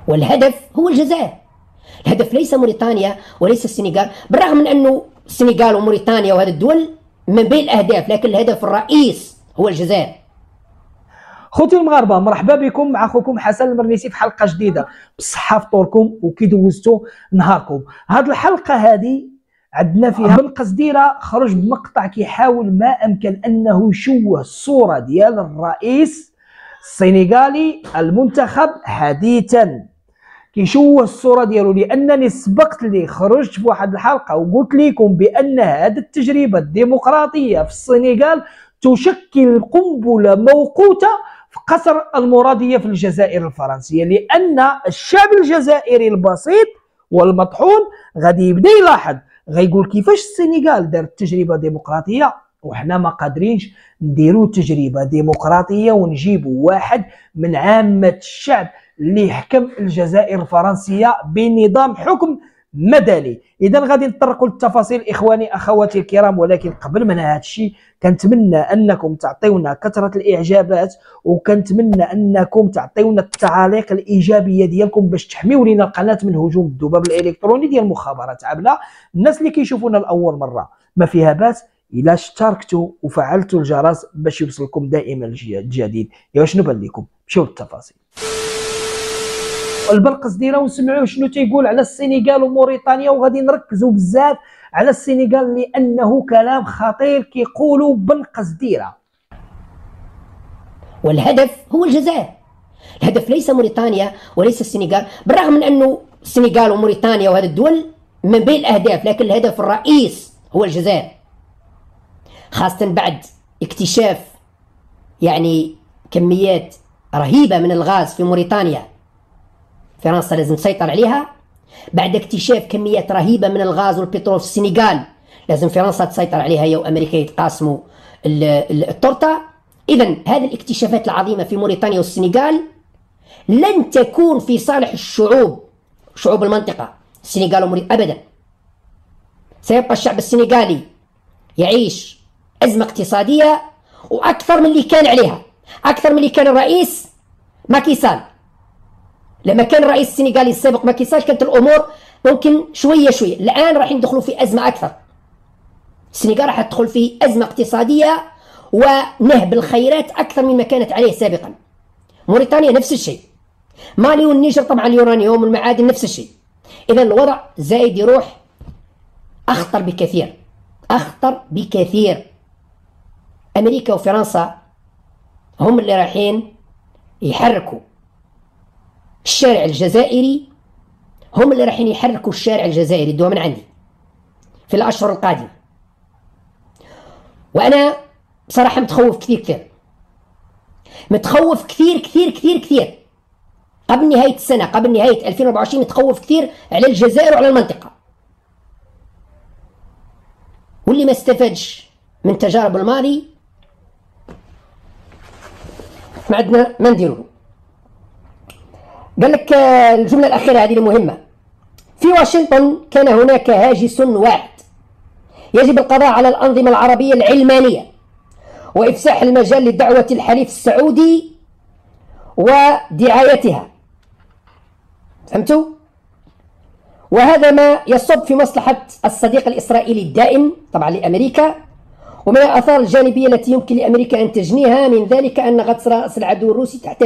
والهدف هو الجزائر. الهدف ليس موريتانيا وليس السنغال، بالرغم من أنه السنغال وموريتانيا وهذه الدول من بين الأهداف، لكن الهدف الرئيس هو الجزائر. خوتي المغاربه، مرحبا بكم مع اخوكم حسن المرنيسي في حلقه جديده بالصحه فطوركم وكي دوزتوا نهاركم. هذه الحلقه هذه عندنا فيها بن قصديره خرج بمقطع كيحاول ما امكن انه يشوه الصوره ديال الرئيس السنغالي المنتخب حديثا، كيشوه الصوره ديالو. لانني سبقت لي خرجت في واحد الحلقه وقلت لكم بان هذه التجربه الديمقراطيه في السنغال تشكل قنبله موقوته في قصر المراديه في الجزائر الفرنسيه، لان الشعب الجزائري البسيط والمطحون غادي يبدا يلاحظ، غيقول كيفاش السنغال دارت تجربه ديمقراطيه وحنا ما قادرينش نديروا تجربه ديمقراطيه ونجيبوا واحد من عامه الشعب اللي يحكم الجزائر الفرنسيه بنظام حكم مدني. اذا غادي نطرقوا للتفاصيل اخواني اخواتي الكرام، ولكن قبل ما هذا الشيء كنتمنى انكم تعطيونا كثره الاعجابات، وكنتمنى انكم تعطيونا التعاليق الايجابيه ديالكم باش تحميو لنا القناه من هجوم الذباب الالكتروني ديال المخابرات عبله. الناس اللي كيشوفونا لاول مره ما فيها باس الا اشتركتوا وفعلتوا الجرس باش يوصلكم دائما الجديد. يا شنو بان لكم؟ مشيو للتفاصيل. بن قصديره ونسمعوه شنو تيقول على السنغال وموريتانيا، وغادي نركزوا بزاف على السنغال لانه كلام خطير كيقولوا بن قصديره. والهدف هو الجزائر. الهدف ليس موريتانيا وليس السنغال، بالرغم من أنه السنغال وموريتانيا وهذه الدول من بين الأهداف، لكن الهدف الرئيس هو الجزائر، خاصة بعد اكتشاف كميات رهيبة من الغاز في موريتانيا. فرنسا لازم تسيطر عليها. بعد اكتشاف كميات رهيبة من الغاز والبترول في السنغال لازم فرنسا تسيطر عليها، هي وأمريكا يتقاسموا التورتة. إذن هذه الاكتشافات العظيمة في موريتانيا والسنغال لن تكون في صالح شعوب المنطقة، السنغال وموريتانيا أبدا. سيبقى الشعب السنغالي يعيش أزمة اقتصادية وأكثر من اللي كان عليها، أكثر من اللي كان الرئيس ماكي سال. لما كان الرئيس السنغالي السابق ماكي سال كانت الأمور ممكن شوية شوية. الآن راح ندخلوا في أزمة أكثر. السنغال راح تدخل في أزمة اقتصادية ونهب الخيرات أكثر مما كانت عليه سابقا. موريتانيا نفس الشيء، مالي والنيجر طبعا اليورانيوم والمعادن نفس الشيء. إذا الوضع زايد يروح أخطر بكثير، أخطر بكثير. أمريكا وفرنسا هم اللي رايحين يحركوا الشارع الجزائري، هم اللي رايحين يحركوا الشارع الجزائري دوا من عندي في الأشهر القادمة. وأنا بصراحة متخوف كثير، متخوف كثير. قبل نهاية السنة، قبل نهاية 2024 متخوف كثير على الجزائر وعلى المنطقة. واللي ما استفادش من تجارب الماضي ما عندنا ما نديرو. قال لك الجملة الأخيرة هذه المهمة: في واشنطن كان هناك هاجس واحد، يجب القضاء على الأنظمة العربية العلمانية وإفساح المجال لدعوة الحليف السعودي ودعايتها. فهمتوا؟ وهذا ما يصب في مصلحة الصديق الإسرائيلي الدائم طبعا لأمريكا، ومن الآثار الجانبية التي يمكن لأمريكا أن تجنيها من ذلك أن غطس رأس العدو الروسي تحت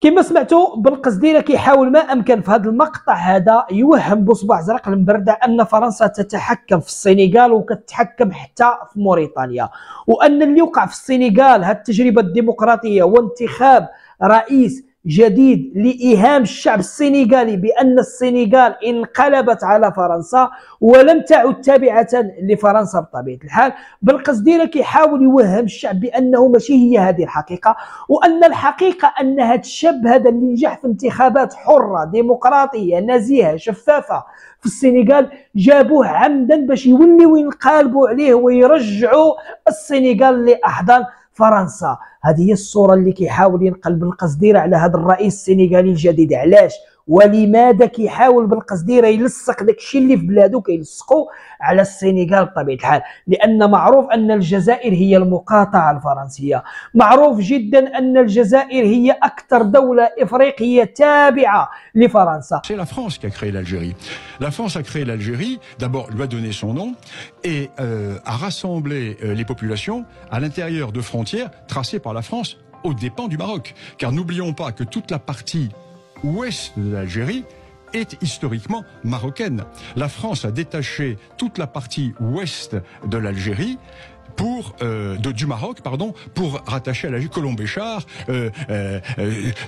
كما سمعتوا بن قصديره كيحاول ما امكن في هذا المقطع هذا يوهم بصباع زرق المبردة ان فرنسا تتحكم في السنغال وكتحكم حتى في موريتانيا، وان اللي وقع في السنغال هذه التجربه الديمقراطيه وانتخاب رئيس جديد لإيهام الشعب السنغالي بأن السنغال انقلبت على فرنسا ولم تعد تابعة لفرنسا بطبيعة الحال. بن قصديره كيحاول يوهم الشعب بأنه ماشي هي هذه الحقيقة، وأن الحقيقة أن هذا الشاب هذا اللي نجح في انتخابات حرة ديمقراطية نزيهة شفافة في السنغال جابوه عمدا باش يوليو ينقلبوا عليه ويرجعوا السنغال لأحضان فرنسا. هذه هي الصوره اللي كيحاول ينقل بن قصديره على هذا الرئيس السنغالي الجديد. علاش؟ ولماذا كيحاول بن قصديرة يلصق داكشي اللي في بلادو كيلصقو على السنغال بطبيعة الحال؟ لأن معروف أن الجزائر هي المقاطعة الفرنسية، معروف جدا أن الجزائر هي أكثر دولة إفريقية تابعة لفرنسا. C'est la France qui a créé l'Algérie. La France a créé l'Algérie, d'abord lui a donné son nom et a rassemblé les populations à l'intérieur de frontières tracées par la France aux dépens du Maroc. Car n'oublions pas que toute la partie ouest de l'Algérie est historiquement marocaine. La France a détaché toute la partie ouest de l'Algérie du Maroc, pardon, pour rattacher à l'Algérie Colombéchar.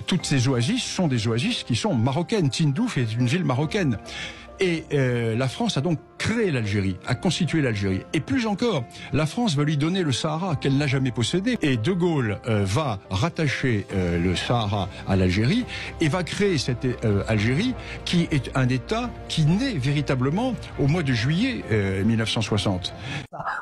Toutes ces oasis sont des oasis qui sont marocaines. Tindouf est une ville marocaine. Et la France a donc créé l'Algérie, a constitué l'Algérie. Et plus encore, la France va lui donner le Sahara qu'elle n'a jamais possédé. Et De Gaulle va rattacher le Sahara à l'Algérie et va créer cette Algérie qui est un État qui naît véritablement au mois de juillet 1960.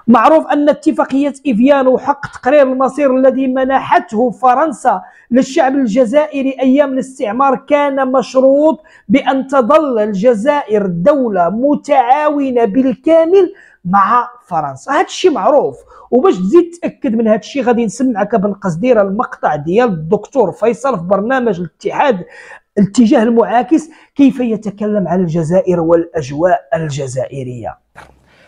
معروف أن اتفاقية إفيان وحق تقرير المصير الذي منحته فرنسا للشعب الجزائري أيام الاستعمار كان مشروط بأن تظل الجزائر دولة متعاونة بالكامل مع فرنسا. هذا الشيء معروف، وباش تزيد تأكد من هذا الشيء غادي نسمعك بن قصديرة المقطع ديال الدكتور فيصل في برنامج الاتجاه المعاكس كيف يتكلم عن الجزائر والأجواء الجزائرية.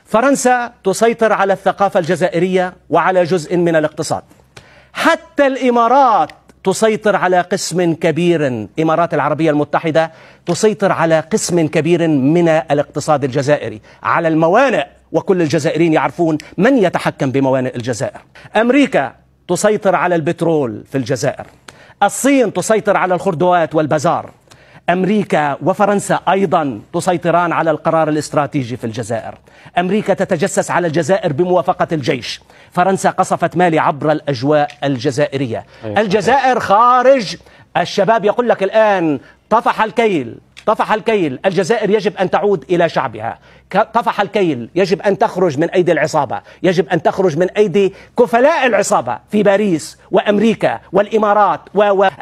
فرنسا تسيطر على الثقافة الجزائرية وعلى جزء من الاقتصاد. حتى الإمارات تسيطر على قسم كبير، الإمارات العربية المتحدة تسيطر على قسم كبير من الاقتصاد الجزائري، على الموانئ، وكل الجزائريين يعرفون من يتحكم بموانئ الجزائر. أمريكا تسيطر على البترول في الجزائر. الصين تسيطر على الخردوات والبزار. أمريكا وفرنسا أيضا تسيطران على القرار الاستراتيجي في الجزائر. أمريكا تتجسس على الجزائر بموافقة الجيش. فرنسا قصفت مالي عبر الأجواء الجزائرية. الجزائر خارج. الشباب يقول لك الآن طفح الكيل، طفح الكيل، الجزائر يجب أن تعود إلى شعبها. طفح الكيل، يجب أن تخرج من أيدي العصابة، يجب أن تخرج من أيدي كفلاء العصابة في باريس وأمريكا والإمارات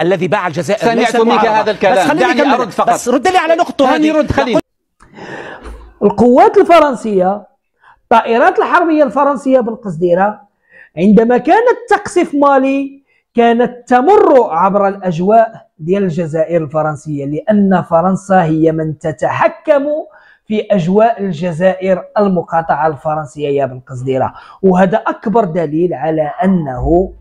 الذي باع الجزائر. سمعت منك هذا الكلام، دعني أرد فقط، بس رد لي على نقطة هذه. رد خليل. القوات الفرنسية، الطائرات الحربية الفرنسية بن قصديرة عندما كانت تقصف مالي كانت تمر عبر الأجواء ديال الجزائر الفرنسية، لأن فرنسا هي من تتحكم في أجواء الجزائر المقاطعة الفرنسية يا بن قصديرة. وهذا أكبر دليل على أنه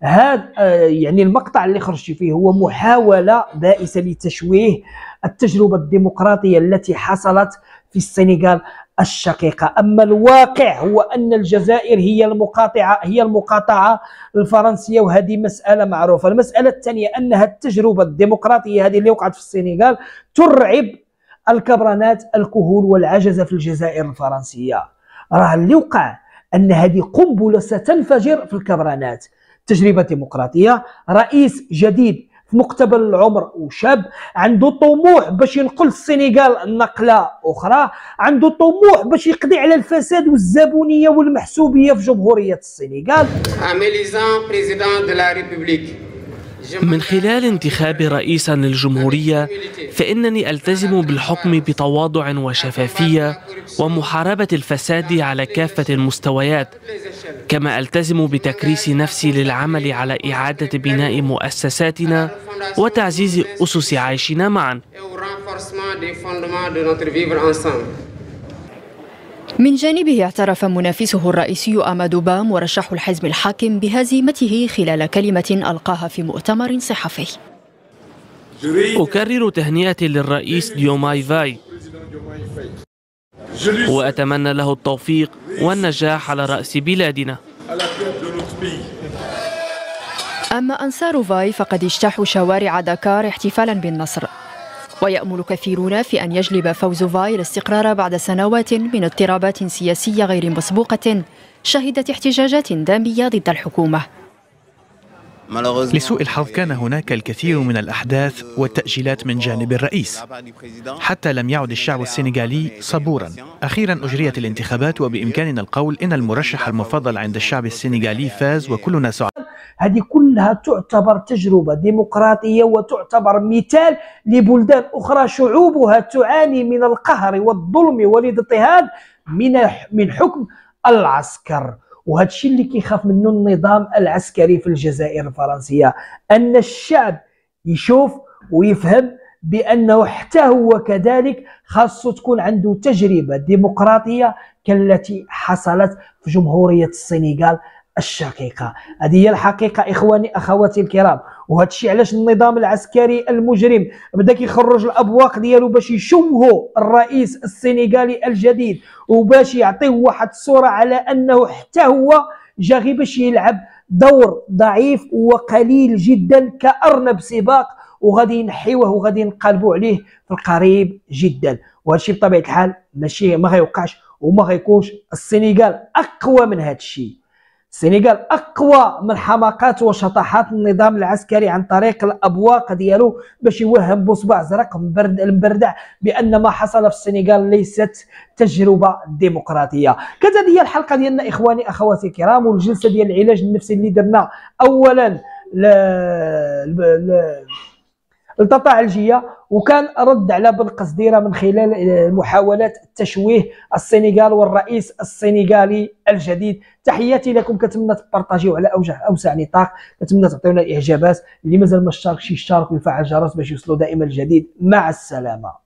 هذا يعني المقطع اللي خرجت فيه هو محاولة بائسة لتشويه التجربة الديمقراطية التي حصلت في السنغال الشقيقة. أما الواقع هو أن الجزائر هي المقاطعة الفرنسية، وهذه مسألة معروفة. المسألة الثانية أنها التجربة الديمقراطية هذه اللي وقعت في السنغال ترعب الكبرانات الكهول والعجزة في الجزائر الفرنسية. راه اللي وقع أن هذه قنبلة ستنفجر في الكبرانات. تجربة ديمقراطية، رئيس جديد في مقتبل العمر وشاب عنده طموح باش ينقل السنغال نقله اخرى، عنده طموح باش يقضي على الفساد والزبونيه والمحسوبيه في جمهوريه السنغال. من خلال انتخاب رئيسا للجمهورية فإنني ألتزم بالحكم بتواضع وشفافية ومحاربة الفساد على كافة المستويات، كما ألتزم بتكريس نفسي للعمل على إعادة بناء مؤسساتنا وتعزيز أسس عيشنا معا. من جانبه اعترف منافسه الرئيسي أمادو با مرشح الحزب الحاكم بهزيمته خلال كلمة ألقاها في مؤتمر صحفي. أكرر تهنئتي للرئيس ديوماي فاي وأتمنى له التوفيق والنجاح على رأس بلادنا. أما أنصار فاي فقد اجتاحوا شوارع دكار احتفالا بالنصر، ويأمل كثيرون في أن يجلب فوز فاي الاستقرار بعد سنوات من اضطرابات سياسية غير مسبوقة شهدت احتجاجات دامية ضد الحكومة. لسوء الحظ كان هناك الكثير من الأحداث والتأجيلات من جانب الرئيس، حتى لم يعد الشعب السنغالي صبورا. أخيرا أجريت الانتخابات وبإمكاننا القول إن المرشح المفضل عند الشعب السنغالي فاز، وكلنا سعداء. هذه كلها تعتبر تجربة ديمقراطية وتعتبر مثال لبلدان أخرى شعوبها تعاني من القهر والظلم والاضطهاد من حكم العسكر. وهذا الشيء اللي كيخاف منه النظام العسكري في الجزائر الفرنسية، أن الشعب يشوف ويفهم بأنه حتى هو كذلك خاصه تكون عنده تجربة ديمقراطية كالتي حصلت في جمهورية السنغال الشقيقة. هذه هي الحقيقة إخواني أخواتي الكرام. وهذا الشيء علاش النظام العسكري المجرم بدا كيخرج الأبواق ديالو باش يشوهوا الرئيس السنغالي الجديد وباش يعطيه واحد الصورة على أنه حتى هو جا غير باش يلعب دور ضعيف وقليل جدا كأرنب سباق، وغادي ينحيوه وغادي ينقلبوا عليه في القريب جدا. وهذا الشيء بطبيعه الحال ماشي ما غيوقعش وما غيكونش. السنغال اقوى من هذا الشيء، السنغال اقوى من حماقات وشطحات النظام العسكري عن طريق الابواق ديالو باش يوهم بصبع زرق المبردع بان ما حصل في السنغال ليست تجربه ديمقراطيه. كانت هذه هي الحلقه ديالنا اخواني اخواتي الكرام، والجلسه ديال العلاج النفسي اللي درنا اولا التطاعلجيه، وكان رد على بن قصديره من خلال محاولات تشويه السنغال والرئيس السنغالي الجديد. تحياتي لكم، كنتمنى تبارطاجيو على اوسع نطاق، كنتمنى تعطيونا الاعجابات، اللي مازال ما اشتركش يشترك ويفعل الجرس باش يوصلوا دائما الجديد. مع السلامه.